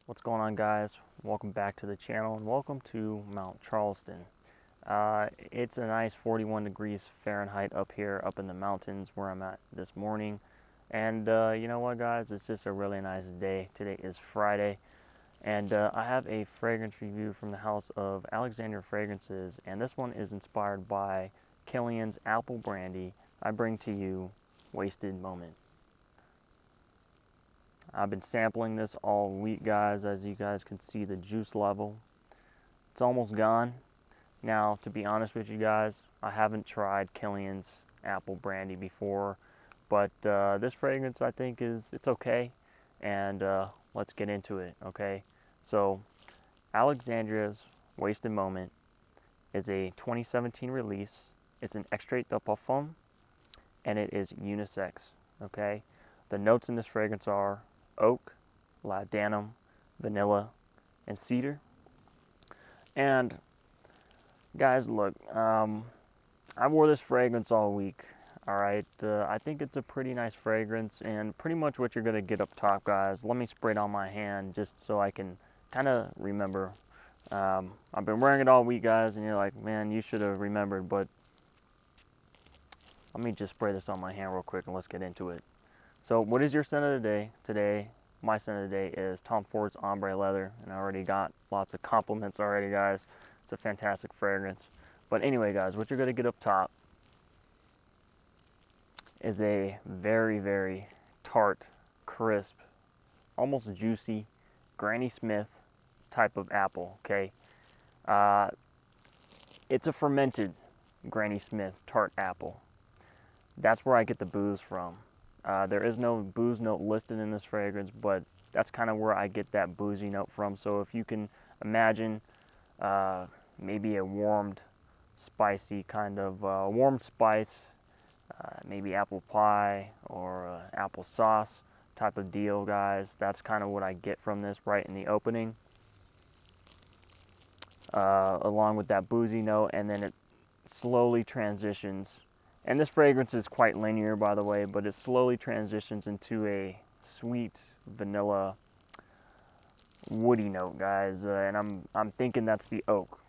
What's going on, guys? Welcome back to the channel and welcome to Mount Charleston. It's a nice 41 degrees Fahrenheit up here, up in the mountains where I'm at this morning. And you know what, guys? It's just a really nice day. Today is Friday. And I have a fragrance review from the house of Alexandria Fragrances. And this one is inspired by Kilian's Apple Brandy. I bring to you Wasted Moment. I've been sampling this all week, guys. As you guys can see, the juice level, it's almost gone. Now, to be honest with you guys, I haven't tried Kilian's Apple Brandy before, but this fragrance I think it's okay, and let's get into it, okay? So, Alexandria's Wasted Moment is a 2017 release. It's an extrait de parfum, and it is unisex, okay? The notes in this fragrance are oak, laudanum, vanilla, and cedar. And guys, look, I wore this fragrance all week. All right, I think it's a pretty nice fragrance, and pretty much what you're gonna get up top, guys. Let me spray it on my hand just so I can kind of remember. I've been wearing it all week, guys, and you're like, man, you should have remembered. But let me just spray this on my hand real quick, and let's get into it. So what is your scent of the day? Today, my scent of the day is Tom Ford's Ombre Leather, and I already got lots of compliments already, guys. It's a fantastic fragrance. But anyway, guys, what you're gonna get up top is a very, very tart, crisp, almost juicy Granny Smith type of apple, okay? It's a fermented Granny Smith tart apple. That's where I get the booze from. There is no booze note listed in this fragrance, but that's kind of where I get that boozy note from. So if you can imagine maybe a warmed, spicy kind of warmed spice, maybe apple pie or apple sauce type of deal, guys, that's kind of what I get from this right in the opening. Along with that boozy note, and then it slowly transitions. And this fragrance is quite linear, by the way, but it slowly transitions into a sweet vanilla woody note, guys. And I'm thinking that's the oak.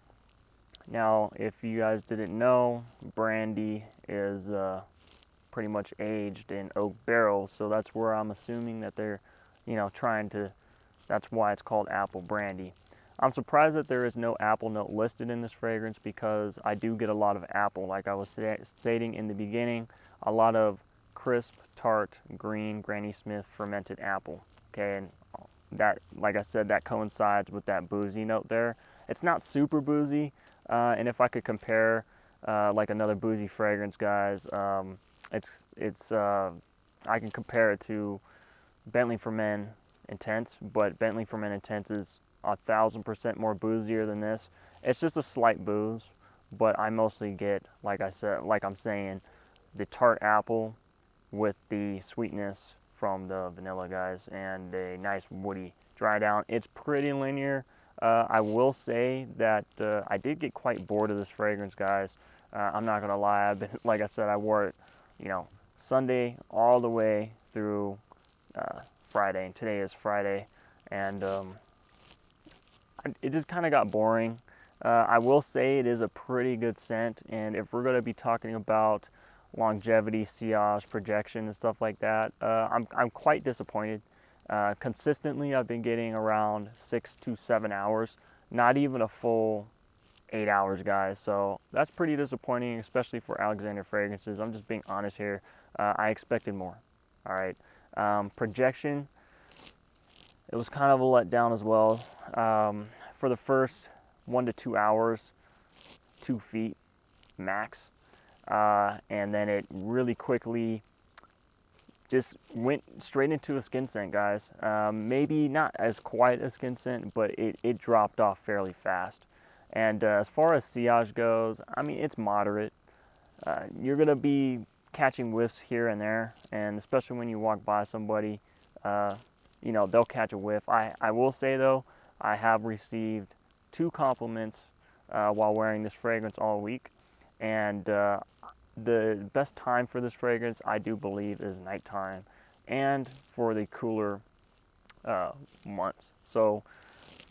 Now, if you guys didn't know, Brandy is pretty much aged in oak barrels, so that's where I'm assuming that they're, trying to. That's why it's called Apple Brandy. I'm surprised that there is no apple note listed in this fragrance, because I do get a lot of apple. Like I was stating in the beginning, a lot of crisp, tart, green Granny Smith fermented apple. Okay, and that, like I said, that coincides with that boozy note there. It's not super boozy, and if I could compare like another boozy fragrance, guys, I can compare it to Bentley for Men Intense, but Bentley for Men Intense is 1,000% more boozier than this. It's just a slight booze, but I mostly get, like I said, like I'm saying, the tart apple with the sweetness from the vanilla, guys, and a nice woody dry down. It's pretty linear. I will say that I did get quite bored of this fragrance, guys. I'm not gonna lie. I've been, like I said, I wore it, Sunday all the way through Friday, and today is Friday, and it just kind of got boring. I will say it is a pretty good scent, and if we're going to be talking about longevity, sillage, projection, and stuff like that, I'm quite disappointed. Consistently, I've been getting around 6 to 7 hours, not even a full 8 hours, guys. So that's pretty disappointing, especially for Alexandria Fragrances. I'm just being honest here. I expected more. All right. Projection, it was kind of a letdown as well. For the first 1 to 2 hours, 2 feet max, and then it really quickly just went straight into a skin scent, guys. Maybe not as quite a skin scent, but it dropped off fairly fast. And as far as sillage goes, I mean, it's moderate. You're gonna be catching whiffs here and there, and especially when you walk by somebody, they'll catch a whiff. I will say though, I have received 2 compliments while wearing this fragrance all week, and the best time for this fragrance, I do believe, is nighttime, and for the cooler months. So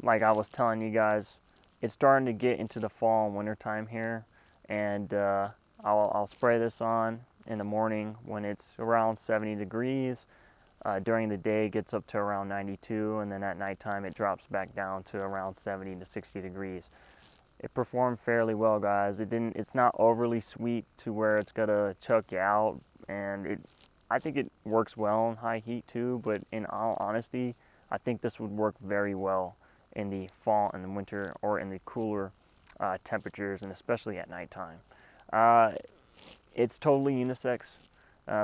like I was telling you guys, it's starting to get into the fall and winter time here, and I'll spray this on in the morning when it's around 70 degrees. During the day it gets up to around 92, and then at nighttime it drops back down to around 70 to 60 degrees. It performed fairly well, guys. It's not overly sweet to where it's gonna choke you out, and I think it works well in high heat too, but in all honesty, I think this would work very well in the fall and the winter, or in the cooler temperatures, and especially at nighttime. Uh, it's totally unisex,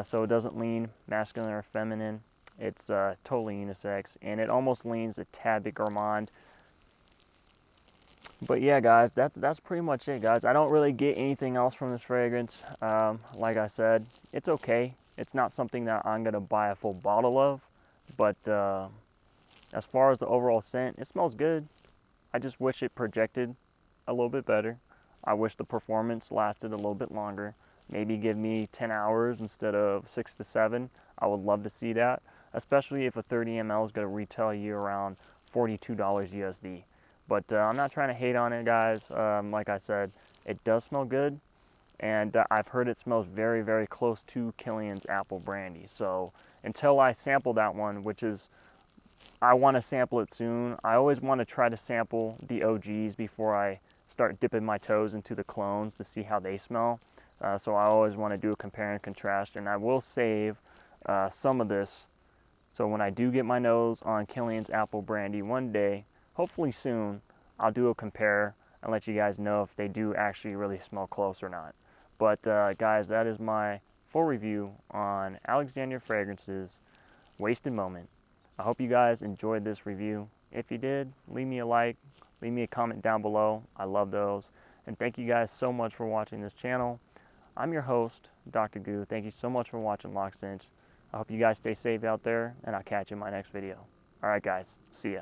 so it doesn't lean masculine or feminine. It's totally unisex, and it almost leans a tad bit gourmand. But yeah, guys, that's pretty much it, guys. I don't really get anything else from this fragrance. Like I said, it's okay. It's not something that I'm gonna buy a full bottle of, but as far as the overall scent, it smells good. I just wish it projected a little bit better. I wish the performance lasted a little bit longer. Maybe give me 10 hours instead of 6 to 7. I would love to see that, especially if a 30 ml is going to retail you around $42 USD. But I'm not trying to hate on it, guys. Like I said, it does smell good, and I've heard it smells very, very close to Kilian's Apple Brandy. So until I sample that one, which is, I want to sample it soon. I always want to try to sample the OGs before I start dipping my toes into the clones to see how they smell. So I always want to do a compare and contrast, and I will save some of this. So when I do get my nose on Kilian's Apple Brandy one day, hopefully soon, I'll do a compare and let you guys know if they do actually really smell close or not. But guys, that is my full review on Alexandria Fragrances Wasted Moment. I hope you guys enjoyed this review. If you did, leave me a like, leave me a comment down below. I love those. And thank you guys so much for watching this channel. I'm your host, Dr.Goo. Thank you so much for watching Loc'd. I hope you guys stay safe out there, and I'll catch you in my next video. All right, guys. See ya.